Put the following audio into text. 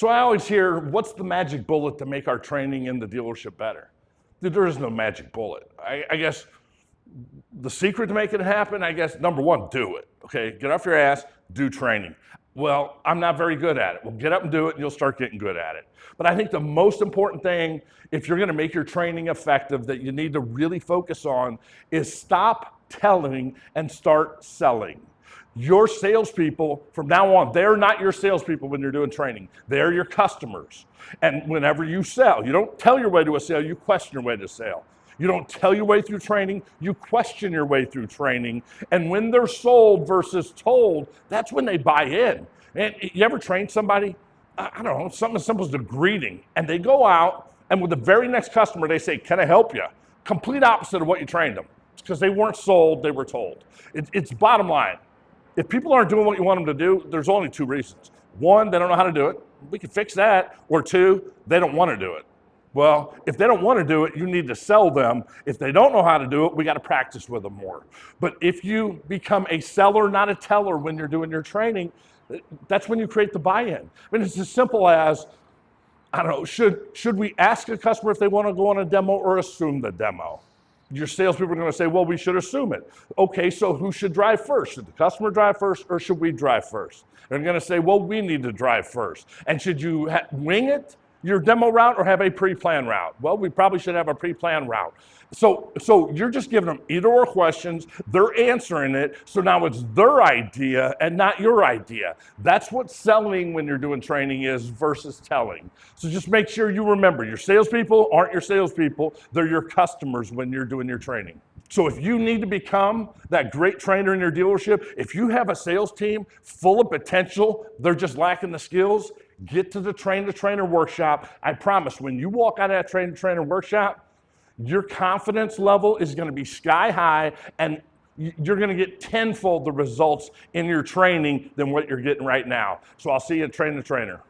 So I always hear, what's the magic bullet to make our training in the dealership better? Dude, there is no magic bullet. I guess the secret to making it happen, I guess, number one, do it, okay? Get off your ass, do training. Well, I'm not very good at it. Well, get up and do it, and you'll start getting good at it. But I think the most important thing, if you're gonna make your training effective, that you need to really focus on is stop telling and start selling. Your salespeople, from now on, they're not your salespeople when you're doing training. They're your customers. And whenever you sell, you don't tell your way to a sale, you question your way to sale. You don't tell your way through training, you question your way through training. And when they're sold versus told, that's when they buy in. And you ever train somebody, I don't know, something as simple as a greeting, and they go out, and with the very next customer, they say, can I help you? Complete opposite of what you trained them. It's because they weren't sold, they were told. It's bottom line. If people aren't doing what you want them to do, there's only two reasons. One, they don't know how to do it. We can fix that. Or two, they don't want to do it. Well, if they don't want to do it, you need to sell them. If they don't know how to do it, we got to practice with them more. But if you become a seller, not a teller when you're doing your training, that's when you create the buy-in. I mean, it's as simple as, I don't know, should we ask a customer if they want to go on a demo or assume the demo? Your salespeople are going to say, well, we should assume it. Okay, so who should drive first? Should the customer drive first or should we drive first? They're going to say, well, we need to drive first. And should you wing it, your demo route, or have a pre-planned route? Well, we probably should have a pre-planned route. So you're just giving them either or questions, they're answering it, so now it's their idea and not your idea. That's what selling when you're doing training is versus telling. So just make sure you remember, your salespeople aren't your salespeople, they're your customers when you're doing your training. So if you need to become that great trainer in your dealership, if you have a sales team full of potential, they're just lacking the skills, get to the train-to-trainer workshop. I promise, when you walk out of that train-to-trainer workshop, your confidence level is going to be sky high, and you're going to get tenfold the results in your training than what you're getting right now. So I'll see you at Train-to-Trainer.